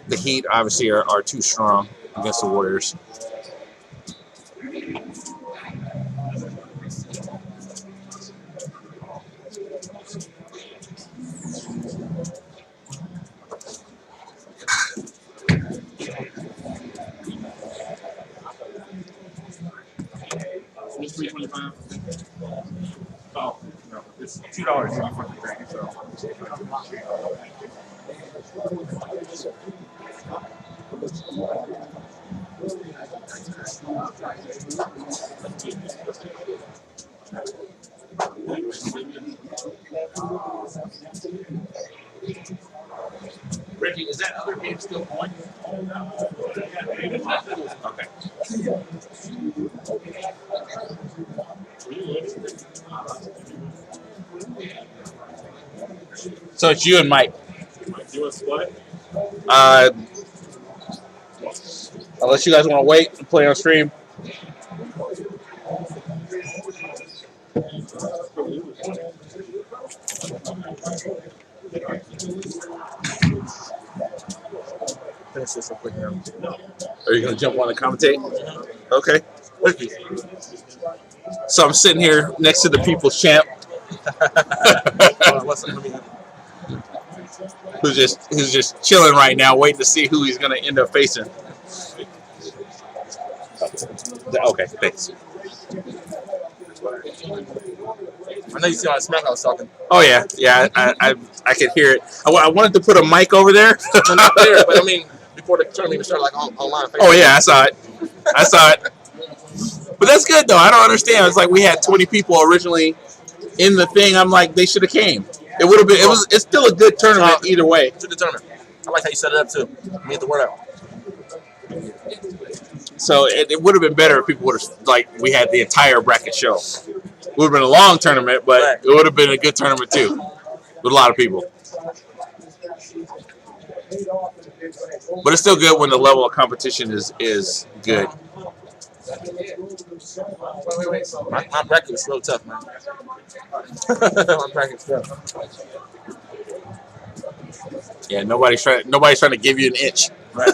the Heat obviously are too strong against the Warriors. $3.25. Oh, no, it's $2 for the drink, so. Ricky, is that other game still going? Okay. So it's you and Mike. You want to split? Unless you guys want to wait and play on stream. Finish this real quick now. Are you going to jump on and commentate? Okay. So I'm sitting here next to the People's Champ. who's just chilling right now, waiting to see who he's going to end up facing. Okay, thanks. I know you see on Smack I was talking. Oh yeah, I could hear it. I wanted to put a mic over there. No, not there, but I mean before the tournament started, like online. Facebook. Oh yeah, I saw it. But that's good though. I don't understand. It's like we had 20 people originally in the thing. I'm like, they should have came. It would have been. It's still a good tournament either way. It's a good tournament. I like how you set it up too. Get the word out. So it would have been better if people would have we had the entire bracket show. It would have been a long tournament, but it would have been a good tournament too, with a lot of people. But it's still good when the level of competition is good. My bracket is real tough, man. My bracket's tough. Yeah, nobody's trying to give you an inch. Right.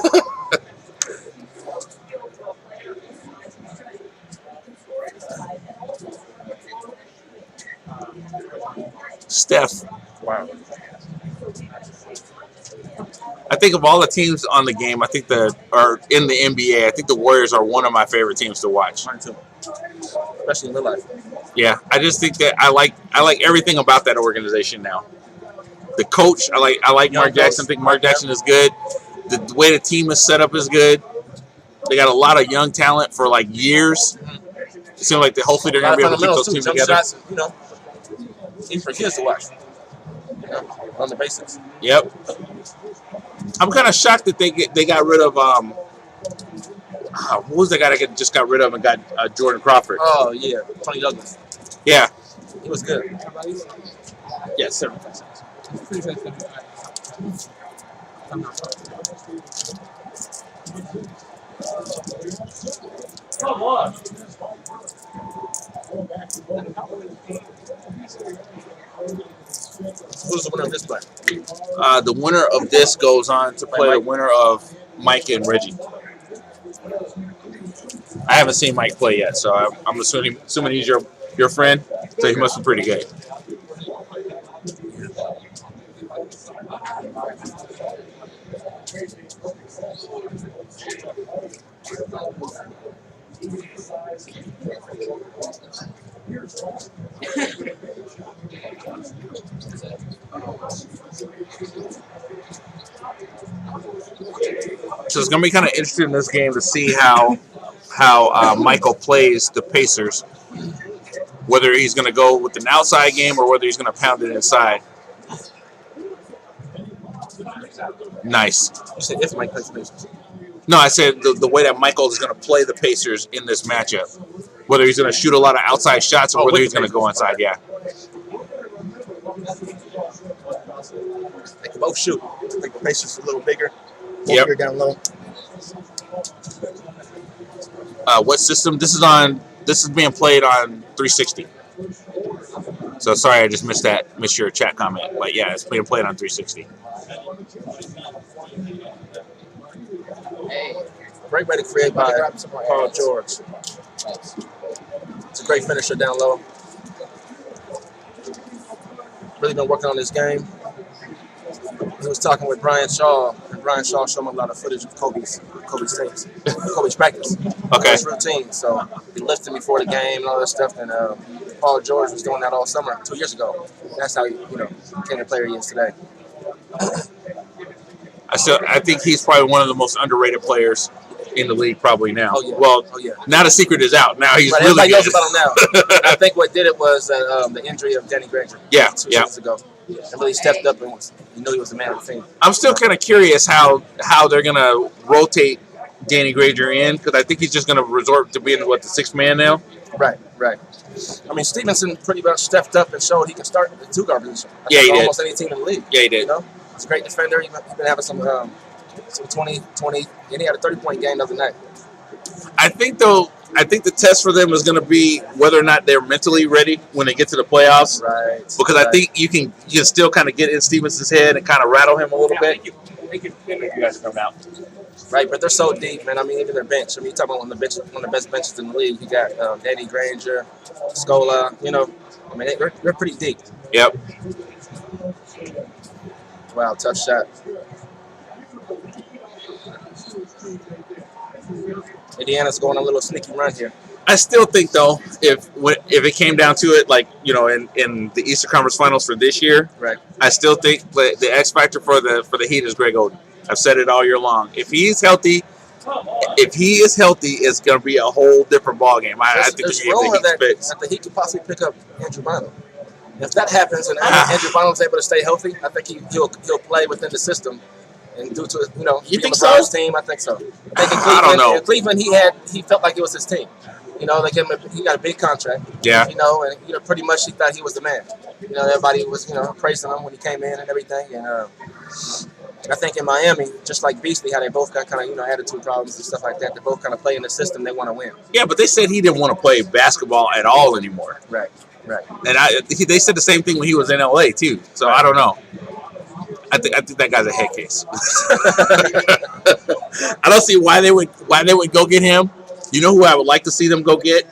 Steph. Wow. I think of all the teams on the game, I think or in the NBA, I think the Warriors are one of my favorite teams to watch. Mine too. Especially in real life. Yeah, I just think that I like everything about that organization now. The coach, I like Mark Jackson. I think Mark Jackson is good. The way the team is set up is good. They got a lot of young talent for like years. It seems like hopefully they're going to be able to keep those teams together. Shots, even for kids to watch. On the basics. Yep. I'm kind of shocked that they got rid of what was the guy that just got rid of and got Jordan Crawford? Oh yeah, Tony Douglas. Yeah, he was good. Yeah, 75 cents. Come on. Who's the winner of this play? The winner of this goes on to play the winner of Mike and Reggie. I haven't seen Mike play yet, so I'm assuming he's your friend, so he must be pretty good. So it's going to be kind of interesting in this game to see how Michael plays the Pacers, whether he's going to go with an outside game or whether he's going to pound it inside. Nice. You said if Mike plays the Pacers. No, I said the way that Michael is going to play the Pacers in this matchup, whether he's going to shoot a lot of outside shots or whether he's going to go inside. Yeah. They can both shoot. I think the Pacers are a little bigger. Yep. Bigger down low. What system? This is being played on 360. So sorry, I just missed your chat comment. But yeah, it's being played on 360. Great way to create by Paul George. It's a great finisher down low. Really been working on this game. He was talking with Brian Shaw, and Brian Shaw showed him a lot of footage of Kobe's practice. Okay. His routine. So he lifted before the game and all that stuff. And Paul George was doing that all summer 2 years ago. That's how he, became the player he is today. I think he's probably one of the most underrated players in the league probably now. Oh, yeah. Well, yeah. now the secret is out. Now he's right, really everybody good. knows about him now. I think what did it was the injury of Danny Granger. Yeah, 2 seasons ago. And really stepped up and he knew he was the man of the team. I'm still kind of curious how they're going to rotate Danny Granger in, because I think he's just going to resort to being, the sixth man now? Right. I mean, Stevenson pretty much stepped up and showed he can start the two-guard position. Yeah, he did. Almost any team in the league. Yeah, he did. He's a great defender. He's been having some 20, and he had a 30-point game the other night. I think the test for them is going to be whether or not they're mentally ready when they get to the playoffs. Right. Because I think you can still kind of get in Stevenson's head and kind of rattle him a little bit. They can you guys come out. Right, but they're so deep, man. I mean, even their bench. I mean, you're talking about one of the best benches in the league. You got Danny Granger, Scola. I mean, they're pretty deep. Yep. Wow, tough shot. Indiana's going on a little sneaky run here. I still think, though, if it came down to it, in the Eastern Conference Finals for this year, right? I still think the X factor for the Heat is Greg Oden. I've said it all year long. If he's healthy, it's going to be a whole different ballgame. I think there's rumor that the Heat could possibly pick up Andrew Bynum. If that happens and Andrew Bynum's able to stay healthy, I think he'll play within the system. And due to you think LeBron's so? team, I think so. I think I don't know. In Cleveland, he felt like it was his team. He got a big contract. Yeah. And pretty much he thought he was the man. Everybody was praising him when he came in and everything. And I think in Miami, just like Beasley, how they both got kind of attitude problems and stuff like that. They both kind of play in the system. They want to win. Yeah, but they said he didn't want to play basketball at all anymore. Right. And they said the same thing when he was in LA too. So I don't know. I think that guy's a head case. I don't see why they would go get him. You know who I would like to see them go get?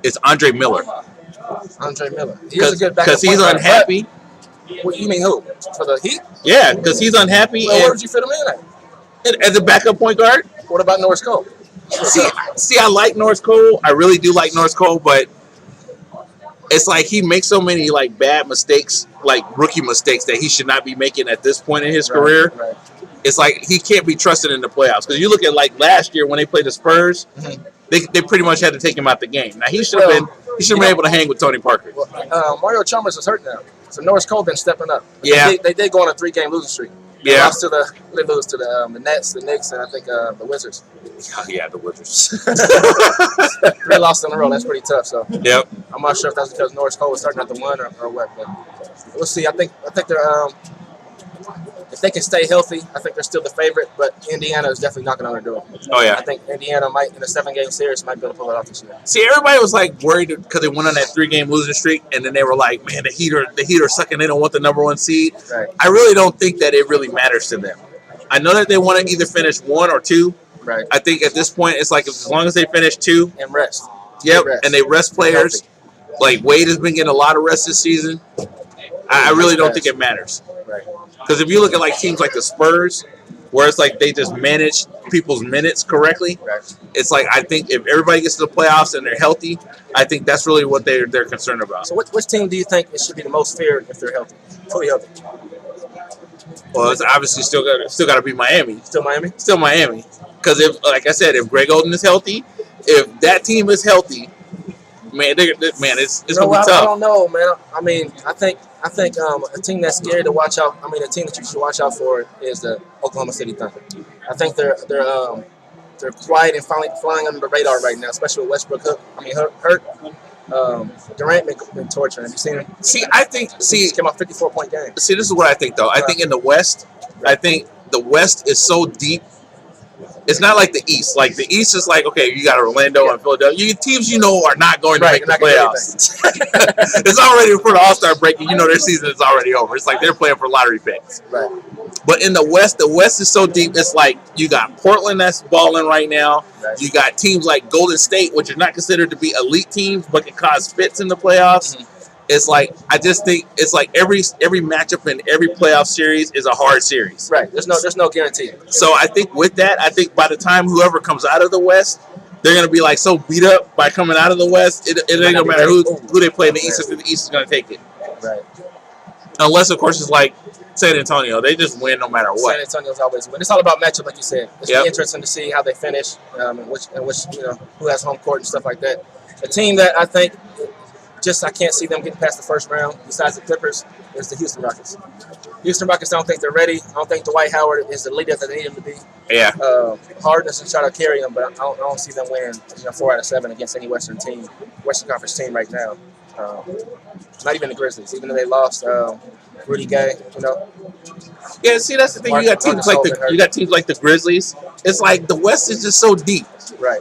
It's Andre Miller. Andre Miller. He's a good backup. Because he's unhappy. What you mean who? For the Heat? Yeah, because he's unhappy. Well, where would you fit him in at? As a backup point guard. What about Norris Cole? See, I like Norris Cole. I really do like Norris Cole, but it's like he makes so many bad mistakes, rookie mistakes that he should not be making at this point in his career. Right. It's like he can't be trusted in the playoffs. Because you look at last year when they played the Spurs, they pretty much had to take him out the game. Now he should have been able to hang with Tony Parker. Well, Mario Chalmers is hurt now, so Norris Cole been stepping up. Yeah, they did go on a 3-game losing streak. Yeah, They lose to the Nets, the Knicks, and I think the Wizards. Oh, yeah, the Wizards. 3 losses in a row. That's pretty tough. So yep. I'm not sure if that's because Norris Cole was starting at the 1 or what, but we'll see. I think they're if they can stay healthy, I think they're still the favorite. But Indiana is definitely knocking on their door. Oh yeah. I think Indiana might in a 7-game series might be able to pull it off this year. See, everybody was worried because they went on that 3-game losing streak, and then they were like, "Man, the Heat are sucking. They don't want the number 1 seed." Right. I really don't think that it really matters to them. I know that they want to either finish 1 or 2. Right. I think at this point it's as long as they finish 2 and rest. Yep, and they rest players. Wade has been getting a lot of rest this season. I really don't think it matters. Right. Because if you look at teams like the Spurs, where it's they just manage people's minutes correctly, right. It's I think if everybody gets to the playoffs and they're healthy, I think that's really what they're concerned about. So which team do you think it should be the most feared if they're healthy, fully healthy? Well, it's obviously still got to be Miami. Still Miami? Still Miami. Because if Greg Oden is healthy, if that team is healthy, man, it's gonna be tough. I don't know, man. I mean, I think a team that's scary to watch out. I mean, a team that you should watch out for is the Oklahoma City Thunder. I think they're quiet and flying under the radar right now, especially with Westbrook hurt. Durant been torturing. Have you seen him? He came off 54-point game. See, this is what I think though. I think in the West, I think the West is so deep. It's not like the East. The East is okay, you got Orlando and Philadelphia. Teams are not going to make the playoffs. It's already for the All-Star break, and their season is already over. It's they're playing for lottery picks. Right. But in the West is so deep. It's like you got Portland that's balling right now. Right. You got teams like Golden State, which are not considered to be elite teams, but can cause fits in the playoffs. Mm-hmm. It's like I just think it's like every matchup in every playoff series is a hard series. Right. There's no guarantee. So I think with that, I think by the time whoever comes out of the West, they're gonna be like so beat up by coming out of the West. It ain't gonna matter who they play in the East. The East is gonna take it. Right. Unless of course it's like San Antonio, they just win no matter what. San Antonio's always win. It's all about matchup, like you said. It's Yep. interesting to see how they finish, and which who has home court and stuff like that. A team that I think I can't see them getting past the first round. Besides the Clippers, is the Houston Rockets. Houston Rockets, I don't think they're ready. I don't think Dwight Howard is the leader that they need him to be. Yeah. Harden is try to carry them, but I don't see them winning 4 out of 7 against any Western Conference team right now. Not even the Grizzlies, even though they lost Rudy Gay. Yeah, see that's the thing. You got teams like the Grizzlies. It's like the West is just so deep. Right.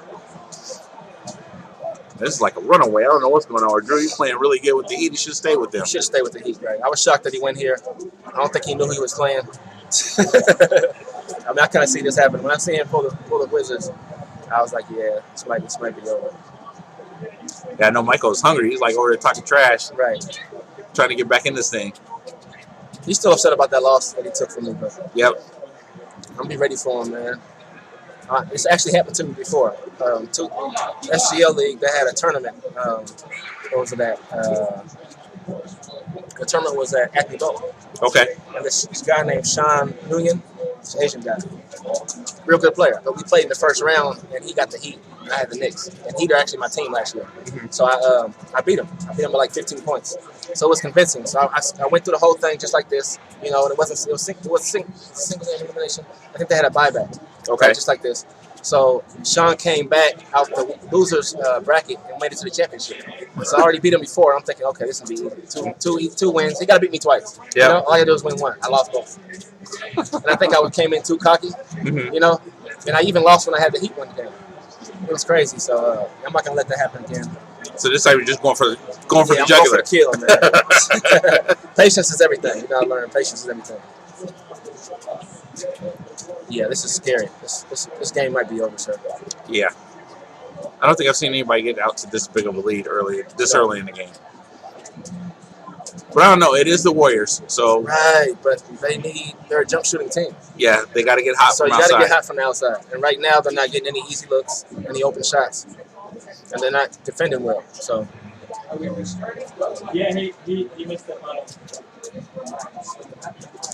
This is like a runaway. I don't know what's going on. Drew, he's playing really good with the Heat. He should stay with them. He should stay with the Heat, right? I was shocked that he went here. I don't think he knew he was playing. I mean, I kind of see this happen. When I see him pull the Wizards, I was like, yeah, this might be over. Yeah, I know Michael's hungry. He's like over there talking trash, Right. trying to get back in this thing. He's still upset about that loss that he took from me, but Yep. I'm gonna be ready for him, man. It's actually happened to me before. SGL League, they had a tournament. What was it at? The tournament was at Acme Bowl. Okay. And this guy named Sean Nguyen, he's an Asian guy, real good player. But we played in the first round, and he got the Heat, and I had the Knicks. And Heat are actually my team last year. So I beat him. I beat him by like 15 points. So it was convincing. So I went through the whole thing just like this, and it was single game elimination. I think they had a buyback. Okay. Just like this. So Sean came back out the losers bracket and made it to the championship. So I already beat him before. I'm thinking, okay, this will be easy. Two wins. He got to beat me twice. Yeah. All I got to do is win one. I lost both. And I think I came in too cocky. Mm-hmm. And I even lost when I had the Heat one game. It was crazy. So I'm not gonna let that happen again. So this time you're just going for the I'm jugular. going for the kill, man. Patience is everything. You gotta learn. Patience is everything. Yeah, this is scary. This game might be over, sir. Yeah. I don't think I've seen anybody get out to this big of a lead early in the game. But I don't know. It is the Warriors, so Right, but they're a jump shooting team. yeah, they got to get hot So from you got to outside. get hot from the outside. And right now, they're not getting any easy looks, any open shots, and they're not defending well. So Yeah, he missed the final.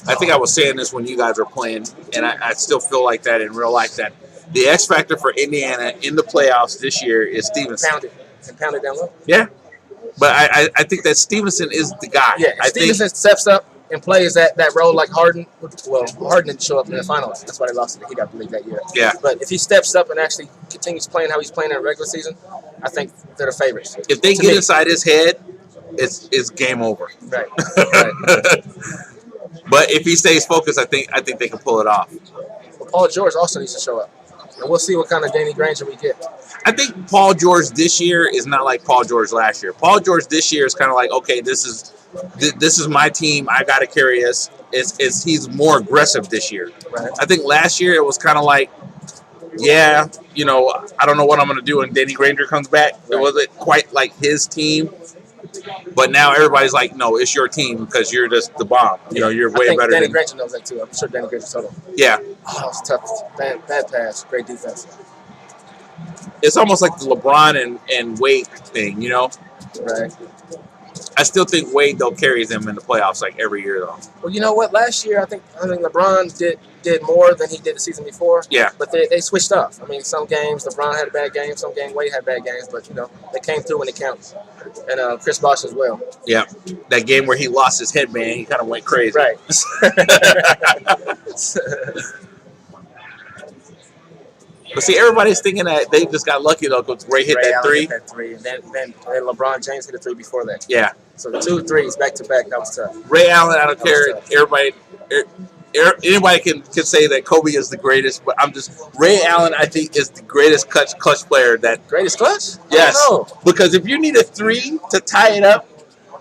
I think I was saying this when you guys were playing, and I still feel like that in real life, that the X factor for Indiana in the playoffs this year is Stevenson. pound it down low. Yeah. But I think that Stevenson is the guy. Yeah, I Stevenson steps up and plays that role like Harden. Well, Harden didn't show up in the finals. That's why they lost to the Heat, I believe, that year. Yeah. But if he steps up and actually continues playing how he's playing in the regular season, I think they're the favorites. If they To get me. inside his head, it's game over. Right. Right. But if he stays focused, I think they can pull it off. But Paul George also needs to show up. And we'll see what kind of Danny Granger we get. I think Paul George this year is not like Paul George last year. Paul George this year is kind of like, okay, this is my team. I got to carry us. He's more aggressive this year. Right. I think last year it was kind of like, yeah, I don't know what I'm going to do when Danny Granger comes back. It wasn't quite like his team. But now everybody's like, no, it's your team because you're just the bomb. You're way better Danny than Granger knows that too. I'm sure Danny Granger told him. Yeah. Oh, that was tough. Bad pass. Great defense. It's almost like the LeBron and Wade thing, Right. I still think Wade, though, carries them in the playoffs like every year, though. Well, you know what? Last year, I think LeBron did more than he did the season before. Yeah. But they switched off. I mean, some games LeBron had a bad game, some games Wade had bad games, but they came through when it counts. And Chris Bosh as well. Yeah. That game where he lost his headband, he kind of went crazy. Right. But see, everybody's thinking that they just got lucky, though, because Ray hit that Allen three. hit that three. And then LeBron James hit a three before that. Yeah. So the 2 threes back to back, that was tough. Ray Allen, I don't That was care. tough. Everybody, anybody can say that Kobe is the greatest, but Ray Allen, I think, is the greatest clutch player that. Greatest clutch? Yes. I don't know. Because if you need a three to tie it up,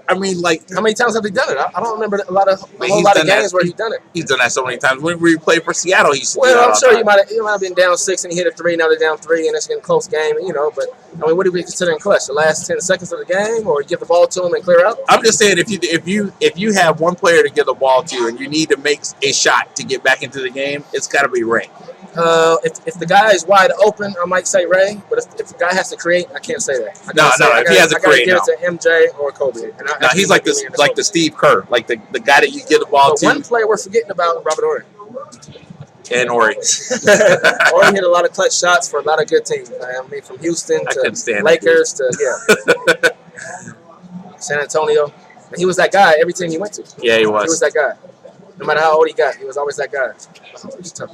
I mean, like, How many times have he done it? I don't remember a lot of done games that. where he's done it. He's done that so many times. When we played for Seattle, he used to do that Well, I'm all sure the he time. might have been down 6 and he hit a 3. Now they're down 3 and it's getting a close game. You know, but I mean, what do we consider in clutch? The last 10 seconds of the game, or give the ball to him and clear out? I'm just saying, if you have one player to give the ball to and you need to make a shot to get back into the game, it's got to be Ray. If the guy is wide open, I might say Ray. But if the guy has to create, I can't say that. If he has to create, give it to MJ or Kobe. And no, he's like this, like the Steve Kerr, like the guy that you give the ball but to. one player we're forgetting about, Robert Horry. And Ori. Horry hit a lot of clutch shots for a lot of good teams. I mean, from Houston to Lakers to San Antonio. And he was that guy every team he went to. Yeah, he was. He was that guy. No matter how old he got, he was always that guy. It's tough.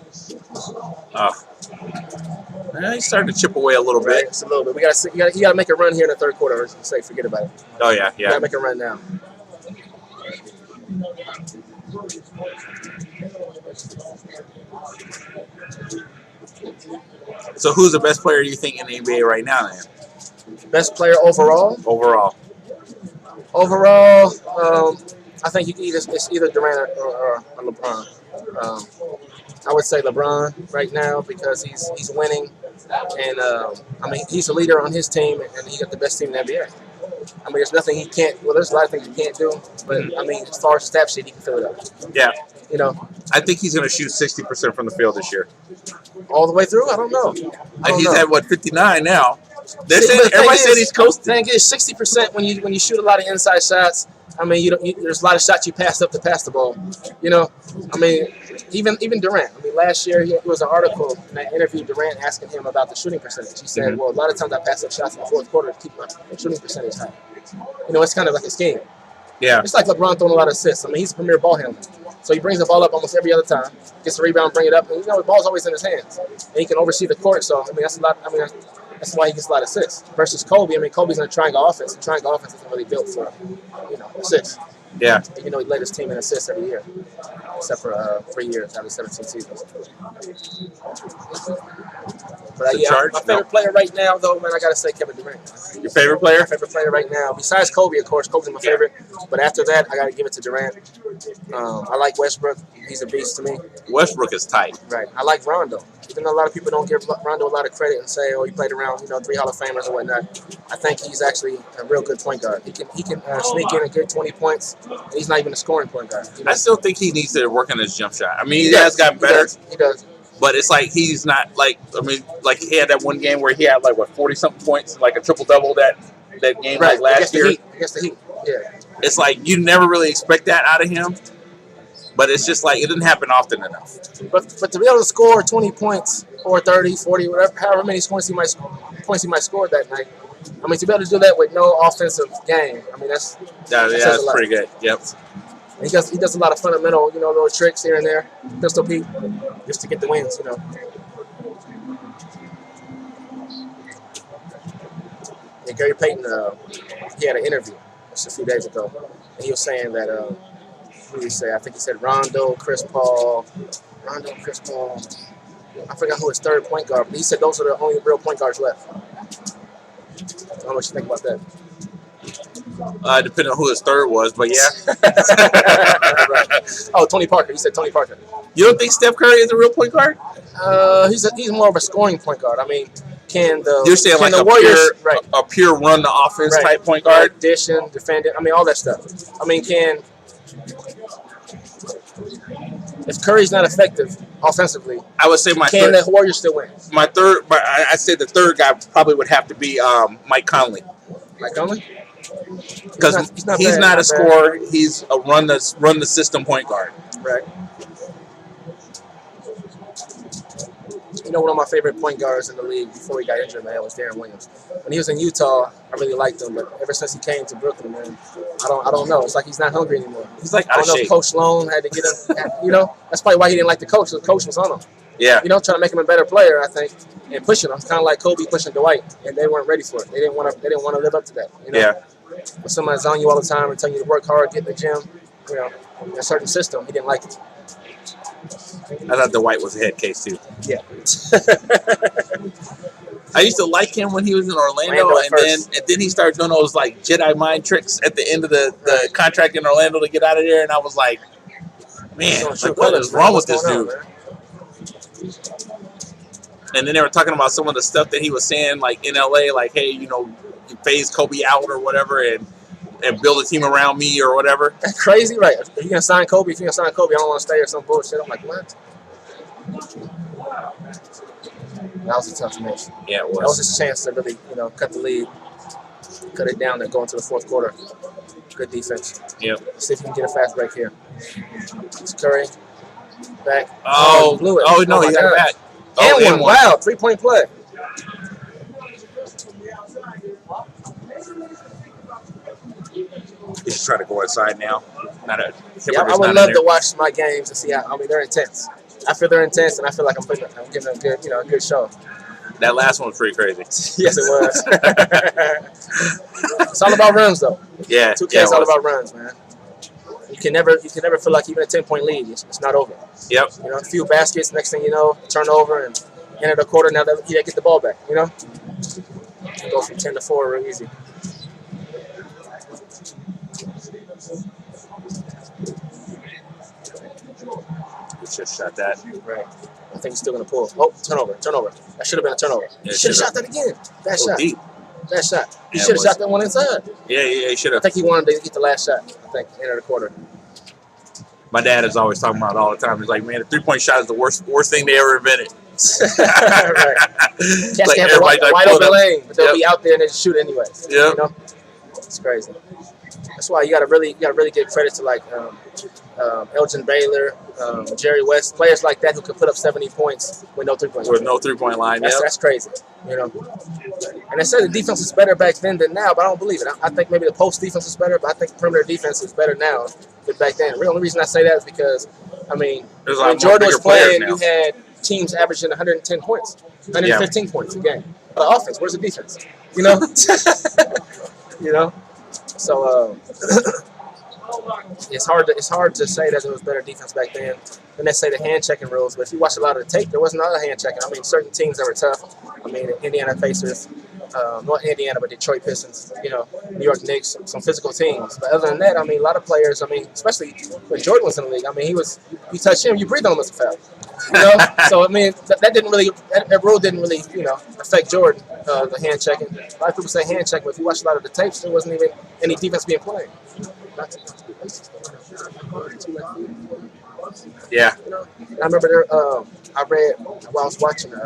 He started to chip away a little bit. It's a little bit. You got to make a run here in the third quarter. Or say forget about it. Oh yeah, You got to make a run now. So who's the best player you think in the NBA right now, then? Best player overall? Overall, I think it's either Durant or LeBron. I would say LeBron right now because he's winning, and I mean he's a leader on his team, and he got the best team in the NBA. I mean, there's nothing he can't. Well, there's a lot of things he can't do, but I mean, as far as stat sheet, he can fill it up. Yeah. You know, I think he's going to shoot 60% from the field this year. All the way through? I don't know. He's at what, 59 now. Everybody said he's coasting. The thing is, 60% when you shoot a lot of inside shots. I mean, there's a lot of shots you passed up to pass the ball. You know, I mean, even Durant. I mean, last year there was an article in that interview Durant asking him about the shooting percentage. He said, "Well, a lot of times I pass up shots in the fourth quarter to keep my shooting percentage high." You know, it's kind of like a scheme. Yeah. It's like LeBron throwing a lot of assists. I mean, he's a premier ball handler. So he brings the ball up almost every other time, gets the rebound, bring it up, and you know the ball's always in his hands, and he can oversee the court. So I mean, that's a lot. I mean, that's why he gets a lot of assists. Versus Kobe, I mean, Kobe's in a triangle offense. The triangle offense isn't really built for assists. Yeah. Even though he led his team in assists every year, except for 3 years out of 17 seasons. But my favorite player right now, though, man, I gotta say Kevin Durant. Your favorite player? My favorite player right now, besides Kobe, of course. Kobe's my favorite. But after that, I gotta give it to Durant. I like Westbrook. He's a beast to me. Westbrook is tight. Right. I like Rondo. Even though a lot of people don't give Rondo a lot of credit and say, "Oh, he played around, 3 Hall of Famers or whatnot." I think he's actually a real good point guard. He can sneak in a good 20 points. And he's not even a scoring point guard. I still think he needs to work on his jump shot. I mean, he has gotten better. He does. But it's like he's not like, I mean, like he had that one game where he had like 40-something points, like a triple-double that game like last year. Against the Heat. Yeah. It's like you never really expect that out of him. But it's just like it didn't happen often enough. But to be able to score 20 points or 30, 40, whatever, however many points he might score that night. I mean, to be able to do that with no offensive game, I mean that's pretty good. Yep. He does a lot of fundamental, little tricks here and there, pistol Pete, just to get the wins, And Gary Payton, he had an interview just a few days ago, and he was saying that, who did he say? I think he said Rondo, Chris Paul. I forgot who his third point guard, but he said those are the only real point guards left. I don't know what you think about that. Depending on who his third was, but yeah. Right. Oh, Tony Parker. He said Tony Parker. You don't think Steph Curry is a real point guard? He's more of a scoring point guard. I mean, you're saying like the Warriors, a pure run the offense type point guard? Addition, defending. I mean, all that stuff. I mean, if Curry's not effective offensively, I would say the Warriors still win? I'd say the third guy probably would have to be Mike Conley. Mike Conley? Because he's not a scorer. He's a run the system point guard. Right. One of my favorite point guards in the league before he got injured, man, was Darren Williams. When he was in Utah, I really liked him, but ever since he came to Brooklyn, man, I don't know. It's like he's not hungry anymore. He's like I don't know if Coach Sloan had to get him. That's probably why he didn't like the coach. The coach was on him. Yeah. Trying to make him a better player, I think, and pushing him. It's kind of like Kobe pushing Dwight, and they weren't ready for it. They didn't want to live up to that. Yeah. When somebody's on you all the time and telling you to work hard, get in the gym, in a certain system, he didn't like it. I thought Dwight was a head case too. Yeah. I used to like him when he was in Orlando, Orlando at and then he started doing those like Jedi mind tricks at the end of the contract in Orlando to get out of there, and I was like, man, like, what is wrong with this dude? And then they were talking about some of the stuff that he was saying, like in LA, like, hey, you know, you phase Kobe out or whatever, and build a team around me or whatever. That's crazy, right? If you're gonna sign Kobe, I don't want to stay or some bullshit. I'm like, what? That was a tough match. Yeah, it was. That was his chance to really, cut the lead, cut it down, and go into the fourth quarter. Good defense. Yep. Let's see if he can get a fast break here. It's Curry back. Oh, blew it. Oh no, he got it back. And one. Wow, 3-point play. You should try to go inside now. I would love to watch my games and see how. I mean, they're intense. I feel they're intense, and I feel like I'm giving a good, a good show. That last one was pretty crazy. Yes, it was. It's all about runs, though. Yeah, 2K is all about runs, man. You can never feel like even a 10-point lead, it's not over. Yep. A few baskets, next thing you know, turnover, and end of the quarter. Now that you get the ball back, Go from 10 to 4 real easy. He should have shot that. Right. I think he's still going to pull. Oh, turnover. That should have been a turnover. Yeah, he should have shot that again. Bad shot. Deep. Bad shot. He should have shot that one inside. Yeah, he should I have. think he wanted to get the last shot. I think, end of the quarter. My dad is always talking about it all the time. He's like, man, the 3-point shot is the worst thing they ever invented. Right. Cats Like, can have a wide open lane, but they'll be out there and they just shoot anyways. Yeah. It's crazy. That's why you gotta really give credit to like Elgin Baylor, Jerry West, players like that who could put up 70 points with no 3-point line. With no 3-point line. That's crazy. And they said the defense was better back then than now, but I don't believe it. I think maybe the post defense is better, but I think perimeter defense is better now than back then. The only reason I say that is because when Jordan was playing, you had teams averaging 110 points, 115 points a game. The offense, where's the defense? So it's hard to say that there was better defense back then. Then they say the hand checking rules, but if you watch a lot of the tape, there wasn't a lot of hand checking. I mean, certain teams that were tough. I mean, Indiana Pacers, not Indiana, but Detroit Pistons. New York Knicks, some physical teams. But other than that, I mean, a lot of players. I mean, especially when Jordan was in the league. I mean, you touch him, you breathe on him as a foul. So I mean, that rule didn't really affect Jordan. The hand checking. A lot of people say hand checking, but if you watch a lot of the tapes, there wasn't even any defense being played. Yeah. I remember I read while I was watching an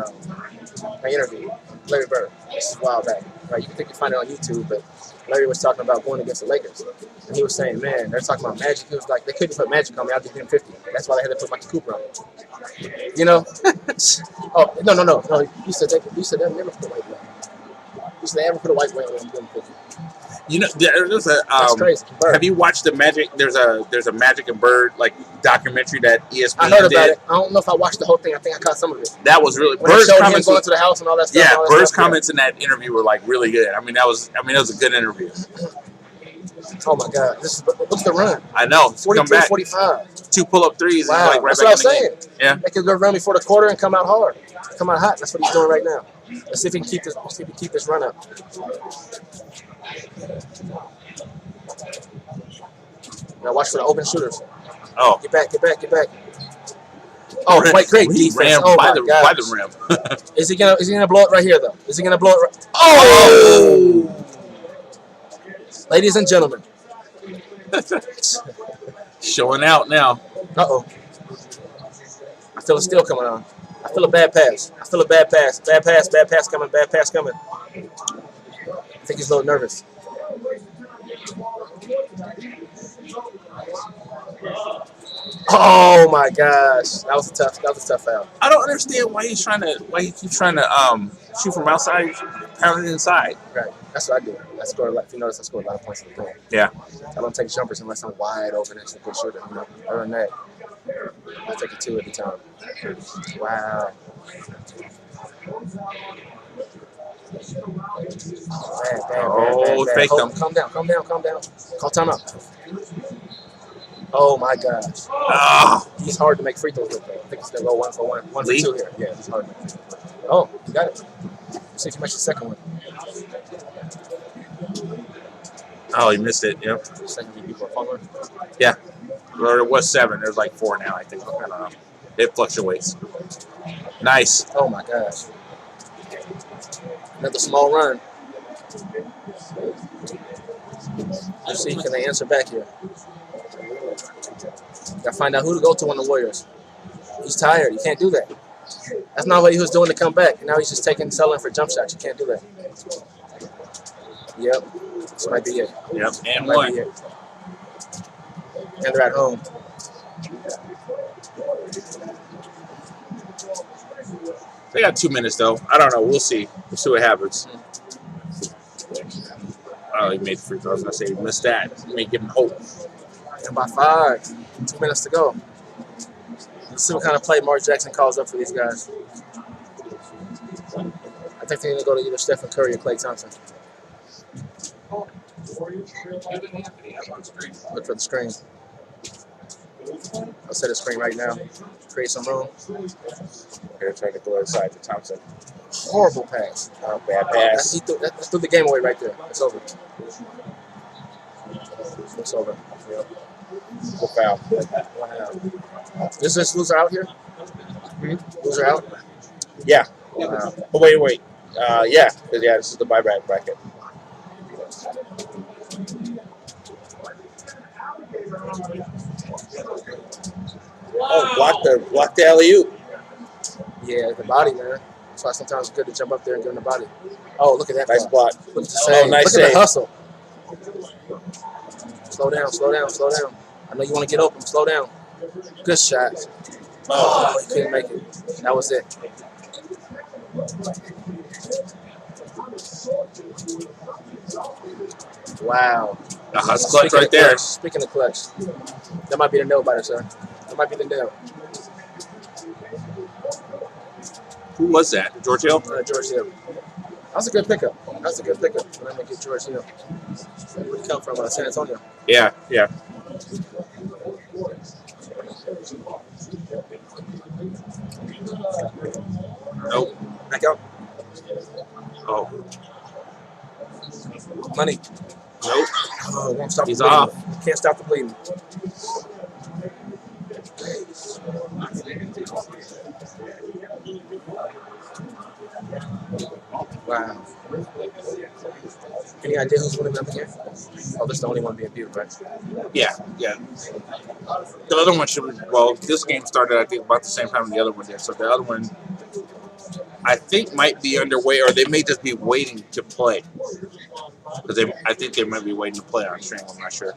interview, Larry Bird. This is a while back. Right? You can find it on YouTube, but Larry was talking about going against the Lakers. And he was saying, man, they're talking about Magic. He was like, they couldn't put Magic on me. I'll give him 50. That's why they had to put Michael Cooper on me. Oh, no. You said they never put a white man. You said they ever put a white man on me. Give him 50. There's a. That's crazy. Have you watched the Magic? There's a Magic and Bird documentary that ESPN I heard about did. it. I don't know if I watched the whole thing. I think I caught some of it. That was really when Bird's comments going to the house and all that stuff. Yeah, Bird's comments in that interview were like really good. I mean, it was a good interview. Oh my God! What's the run? I know. 43, 45. 2 pull-up threes. Wow, Like right that's back what I'm saying. game. Yeah, they could go run before the quarter and come out hard, come out hot. That's what he's doing right now. Let's see if he can keep this. Let's see if he can keep this run up. Now watch for the open shooters. Oh, get back. Oh, great defense. Oh my God! By the rim. Is he gonna blow it right here though? Is he gonna blow it? Oh! Ladies and gentlemen. Showing out now. Uh-oh. I feel a steal coming on. I feel a bad pass. Bad pass coming. I think he's a little nervous. Oh my gosh. That was a tough foul. I don't understand why he keeps trying to shoot from outside, pound it inside. Right. That's what I do. If you notice, I score a lot of points in the game. Yeah. I don't take jumpers unless I'm wide open and it's a good shooter. Other than that, I take a 2 every time. Wow. Bad. Fake them. Calm down. Call timeout. Oh my gosh. Oh. He's hard to make free throws with though. I think he's gonna go 1 for 1. 1 for 2 here. Yeah, he's hard to make free throws. Oh, you got it. See if he makes the second one. Oh, he missed it. Yep. Second people are following. Yeah. Or it was 7. There's like 4 now, I think. I don't know. It fluctuates. Nice. Oh my gosh. Another small run. Let's see, can they answer back here? Gotta find out who to go to on the Warriors. He's tired. You can't do that. That's not what he was doing to come back. And now he's just selling for jump shots. You can't do that. Yep. This might be it. Yep. And Might one. be it. And they're at home. They got 2 minutes, though. I don't know. We'll see. We'll see what happens. Oh, he made the free throw. I was going to say he missed that. He may give him hope. And by 5. 2 minutes to go. Let's see what kind of play Mark Jackson calls up for these guys. I think they're going to go to either Stephen Curry or Klay Thompson. Look for the screen. I'll set a screen right now. Create some room. Here, trying to go inside to Thompson. Horrible pass. Oh, bad pass. He threw the game away right there. It's over. It's over. Yep. Good foul. Wow. Is this loser out here? Loser out? Yeah. Wow. Oh, wait. Yeah. Because, yeah, this is the buyback bracket. Oh, block the alley-oop. Yeah, the body, man. That's why sometimes it's good to jump up there and give him the body. Oh, look at that. Nice block. Look at the save. Nice look save. at the hustle. Slow down. I know you want to get open. Slow down. Good shot. Oh, he couldn't make it. That was it. Wow. That's clutch right there. Clutch, speaking of clutch, that might be the nail biter, sir. That might be the nail. Who was that? George Hill? George Hill. That was a good pickup. When I make it George Hill. Where'd he come from? San Antonio. Yeah. Nope. Back out. Oh. Money. Nope. Oh, won't stop He's the bleeding. off. Can't stop the bleeding. Wow. Any idea who's winning another game? Oh, this is the only one being viewed, right? Yeah. The other one this game started, I think, about the same time the other one did. So the other one, I think, might be underway, or they may just be waiting to play. Because I think they might be waiting to play on stream. I'm not sure.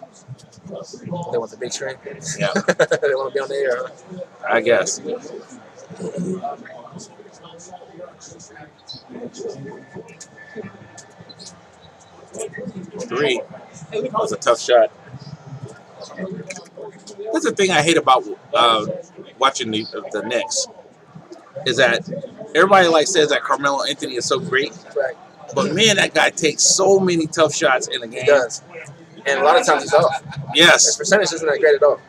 They want the big screen? Yeah. They want to be on the air, huh? I guess. Three. That was a tough shot. That's the thing I hate about watching the Knicks, is that everybody says that Carmelo Anthony is so great, Right. but man, that guy takes so many tough shots in the game. He does. And a lot of times he's off. His Yes. percentage isn't that great at all.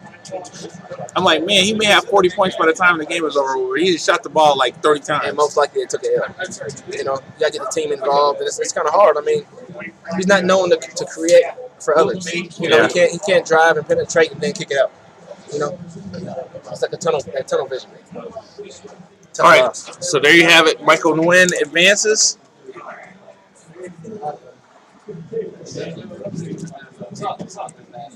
I'm like, man, he may have 40 points by the time the game is over. He just shot the ball like 30 times. And most likely they took an L. You know, you got to get the team involved, and it's kind of hard. I mean, he's not known to create for others. You know, Yeah. he can't drive and penetrate and then kick it out. You know, it's like that tunnel vision. All right, so there you have it. Michael Nguyen advances.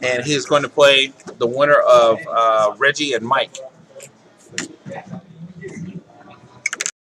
And he's going to play the winner of Reggie and Mike.